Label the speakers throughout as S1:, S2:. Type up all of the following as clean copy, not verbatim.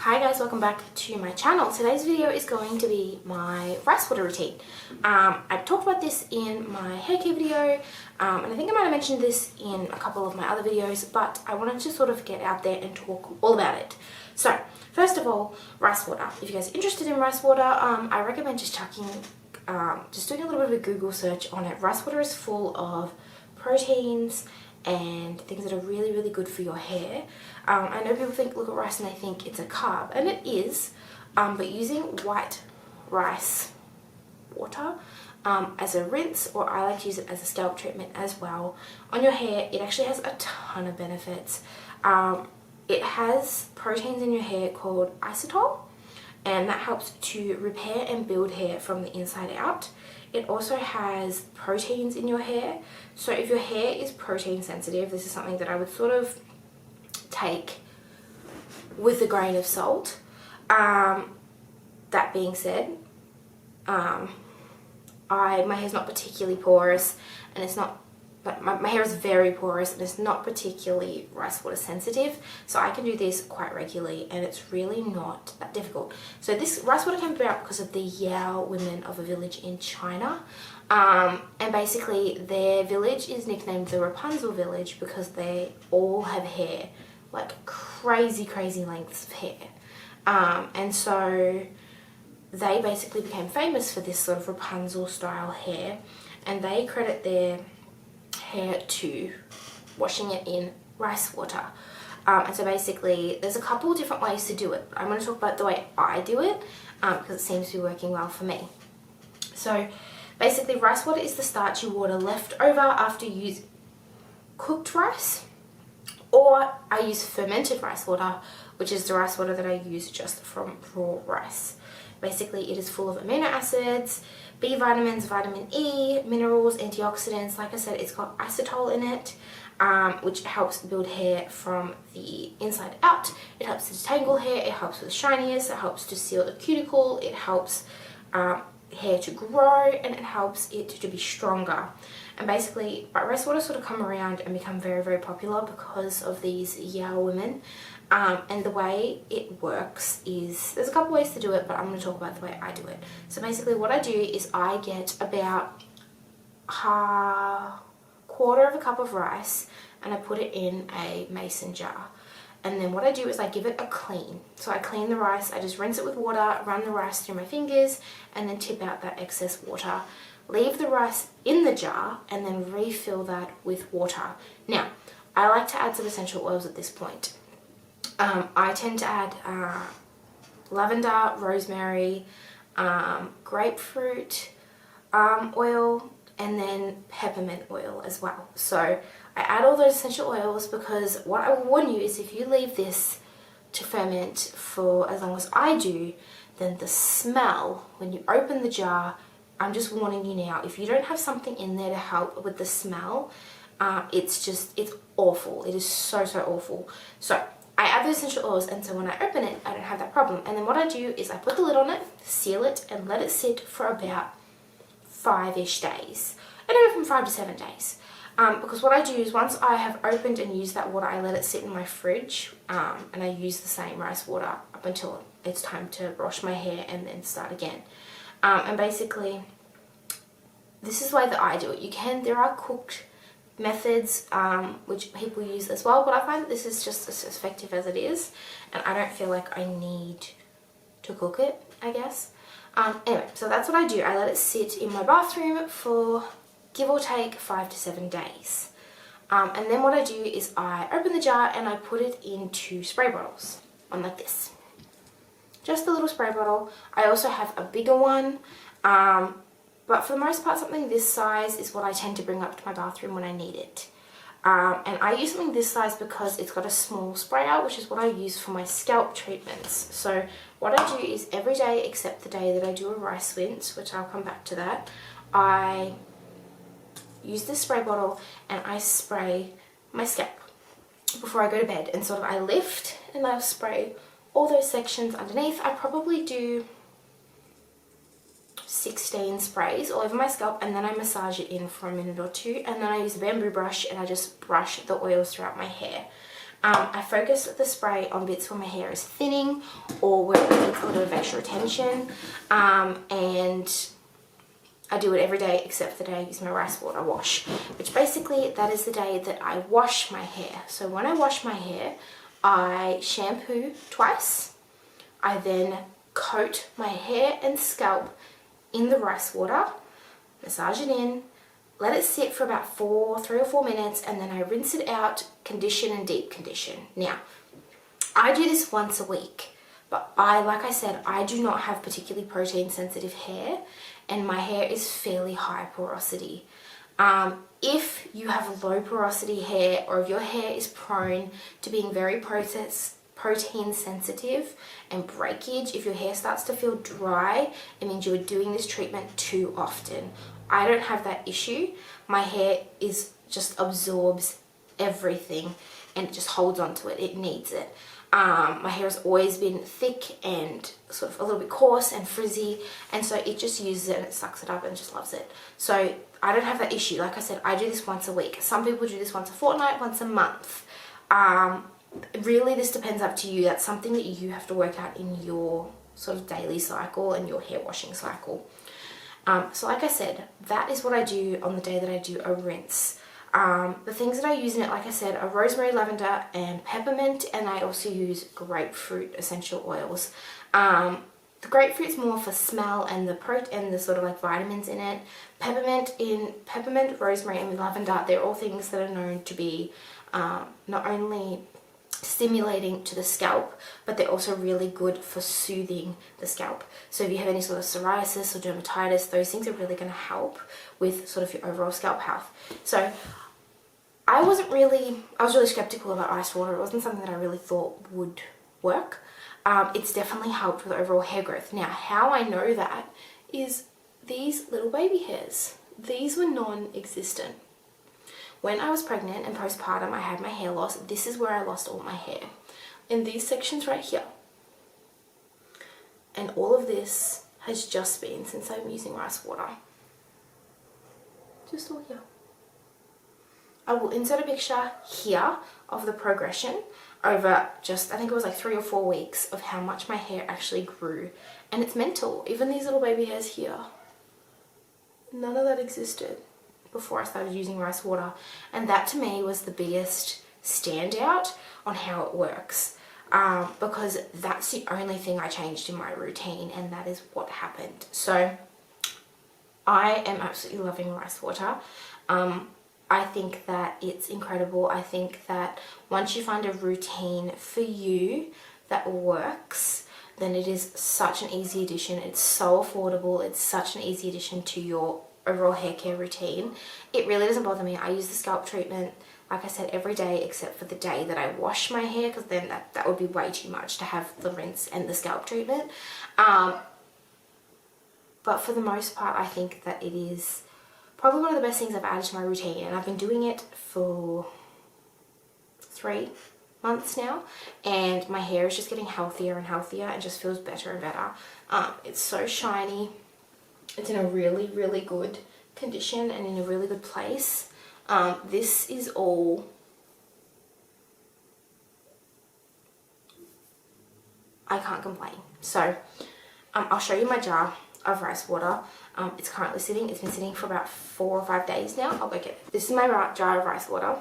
S1: Hi guys, welcome back to my channel. Today's video is going to be my rice water routine. I talked about this in my hair care video, and I think I might have mentioned this in a couple of my other videos, but I wanted to sort of get out there and talk all about it. So, first of all, rice water. If you guys are interested in rice water, I recommend just doing a little bit of a Google search on it. Rice water is full of proteins and things that are really, really good for your hair. I know people look at rice and they think it's a carb, and it is, but using white rice water as a rinse, or I like to use it as a scalp treatment as well, on your hair, it actually has a ton of benefits. It has proteins in your hair called isotyl, and that helps to repair and build hair from the inside out. It also has proteins in your hair, so if your hair is protein sensitive, this is something that I would sort of take with a grain of salt. That being said, my hair's not particularly porous, and it's not, but my hair is very porous and it's not particularly rice water sensitive, so I can do this quite regularly and it's really not that difficult. So this rice water came about because of the Yao women of a village in China, and basically their village is nicknamed the Rapunzel village because they all have hair, like crazy lengths of hair, and so they basically became famous for this sort of Rapunzel style hair, and they credit their hair to washing it in rice water. And so basically there's a couple different ways to do it. I'm going to talk about the way I do it because it seems to be working well for me. So basically rice water is the starchy water left over after you use cooked rice, or I use fermented rice water, which is the rice water that I use just from raw rice. Basically, it is full of amino acids, B vitamins, vitamin E, minerals, antioxidants. Like I said, it's got isotyl in it, which helps build hair from the inside out. It helps to detangle hair, it helps with shininess, it helps to seal the cuticle, it helps hair to grow, and it helps it to be stronger. And basically, rice water sort of come around and become very popular because of these Yao women. And the way it works is, there's a couple ways to do it, but I'm going to talk about the way I do it. So basically what I do is I get about quarter of a cup of rice and I put it in a mason jar. And then what I do is I give it a clean. So I clean the rice, I just rinse it with water, run the rice through my fingers, and then tip out that excess water. Leave the rice in the jar and then refill that with water. Now, I like to add some essential oils at this point. I tend to add lavender, rosemary, grapefruit oil, and then peppermint oil as well. So I add all those essential oils because what I will warn you is if you leave this to ferment for as long as I do, then the smell, when you open the jar, I'm just warning you now, if you don't have something in there to help with the smell, it's awful. It is so awful. So I add the essential oils, and so when I open it, I don't have that problem. And then what I do is I put the lid on it, seal it, and let it sit for about 5-ish days. Anywhere from 5 to 7 days. Because what I do is once I have opened and used that water, I let it sit in my fridge, and I use the same rice water up until it's time to wash my hair and then start again. And basically, this is the way that I do it. There are cooked methods which people use as well, but I find that this is just as effective as it is, and I don't feel like I need to cook it, I guess. Anyway, so that's what I do. I let it sit in my bathroom for give or take 5 to 7 days. And then what I do is I open the jar and I put it into spray bottles, one like this. Just a little spray bottle. I also have a bigger one, but for the most part something this size is what I tend to bring up to my bathroom when I need it. And I use something this size because it's got a small sprayer, which is what I use for my scalp treatments. So what I do is every day except the day that I do a rice rinse, which I'll come back to that, I use this spray bottle and I spray my scalp before I go to bed, and sort of I lift and I'll spray all those sections underneath. I probably do 16 sprays all over my scalp, and then I massage it in for a minute or two, and then I use a bamboo brush and I just brush the oils throughout my hair. I focus the spray on bits where my hair is thinning or where it needs a little bit of extra attention, and I do it every day except for the day I use my rice water wash, which basically that is the day that I wash my hair. So when I wash my hair, I shampoo twice. I then coat my hair and scalp in the rice water, massage it in, let it sit for about 3 or 4 minutes, and then I rinse it out, condition and deep condition. Now, I do this once a week, but like I said, I do not have particularly protein sensitive hair, and my hair is fairly high porosity. If you have low porosity hair, or if your hair is prone to being very protein sensitive and breakage, if your hair starts to feel dry, it means you are doing this treatment too often. I don't have that issue. My hair just absorbs everything and it just holds on to it. It needs it. My hair has always been thick and sort of a little bit coarse and frizzy, and so it just uses it and it sucks it up and just loves it. So I don't have that issue. Like I said, I do this once a week. Some people do this once a fortnight, once a month. Really, this depends up to you. That's something that you have to work out in your sort of daily cycle and your hair washing cycle. So like I said, that is what I do on the day that I do a rinse. The things that I use in it, like I said, are rosemary, lavender, and peppermint, and I also use grapefruit essential oils. The grapefruit's more for smell and the sort of like vitamins in it. Peppermint, rosemary, and lavender, they're all things that are known to be not only stimulating to the scalp, but they're also really good for soothing the scalp. So if you have any sort of psoriasis or dermatitis, those things are really going to help with sort of your overall scalp health. So I was really skeptical about rice water. It wasn't something that I really thought would work. It's definitely helped with overall hair growth. Now, how I know that is these little baby hairs. These were non-existent. When I was pregnant and postpartum, I had my hair loss. This is where I lost all my hair. In these sections right here. And all of this has just been since I'm using rice water. Just all here. I will insert a picture here of the progression over just, I think it was like 3 or 4 weeks, of how much my hair actually grew. And it's mental. Even these little baby hairs here. None of that existed before I started using rice water, and that to me was the biggest standout on how it works, because that's the only thing I changed in my routine, and that is what happened. So I am absolutely loving rice water. I think that it's incredible. I think that once you find a routine for you that works, then it is such an easy addition. It's so affordable. It's such an easy addition to your overall hair care routine. It really doesn't bother me. I use the scalp treatment, like I said, every day except for the day that I wash my hair, because then that would be way too much to have the rinse and the scalp treatment. But for the most part, I think that it is probably one of the best things I've added to my routine, and I've been doing it for 3 months now, and my hair is just getting healthier and healthier and just feels better and better. It's so shiny. It's in a really, really good condition and in a really good place. This is all I can't complain. So I'll show you my jar of rice water. It's been sitting for about 4 or 5 days now. I'll go get it. This is my jar of rice water.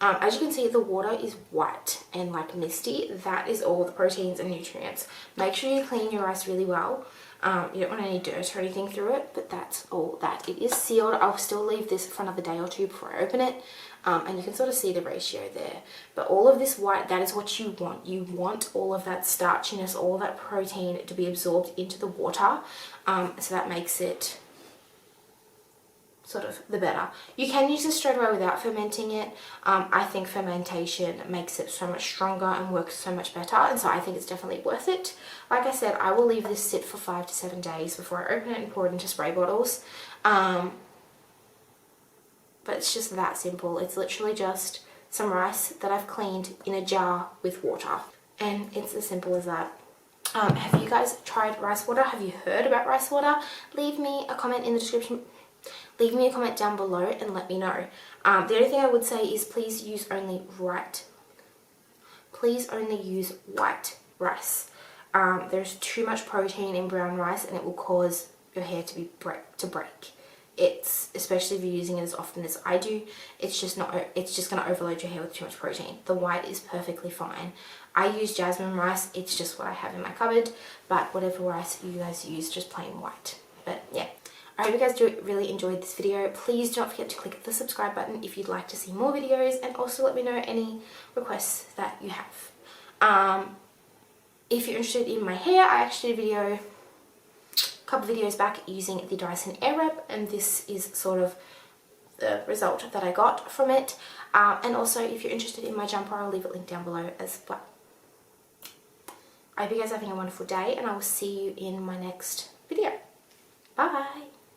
S1: As you can see, the water is white and like misty. That is all the proteins and nutrients. Make sure you clean your rice really well. You don't want any dirt or anything through it, but that's all that. It is sealed. I'll still leave this for another day or two before I open it, and you can sort of see the ratio there. But all of this white, that is what you want. You want all of that starchiness, all that protein to be absorbed into the water, so that makes it sort of the better. You can use this straight away without fermenting it. I think fermentation makes it so much stronger and works so much better, and so I think it's definitely worth it. Like I said, I will leave this sit for 5 to 7 days before I open it and pour it into spray bottles. But it's just that simple. It's literally just some rice that I've cleaned in a jar with water, and it's as simple as that. Have you guys tried rice water? Have you heard about rice water? Leave me a comment in the description. Leave me a comment down below and let me know. The only thing I would say is please use only right please only use white rice. There's too much protein in brown rice and it will cause your hair to break. It's, especially if you're using it as often as I do, it's just going to overload your hair with too much protein. The white is perfectly fine. I use jasmine rice, it's just what I have in my cupboard, but whatever rice you guys use, just plain white. But yeah, I hope you guys really enjoyed this video. Please don't forget to click the subscribe button if you'd like to see more videos, and also let me know any requests that you have. If you're interested in my hair, I actually did a couple videos back using the Dyson Airwrap, and this is sort of the result that I got from it. And also, if you're interested in my jumper, I'll leave it linked down below as well. I hope you guys are having a wonderful day, and I will see you in my next video. Bye!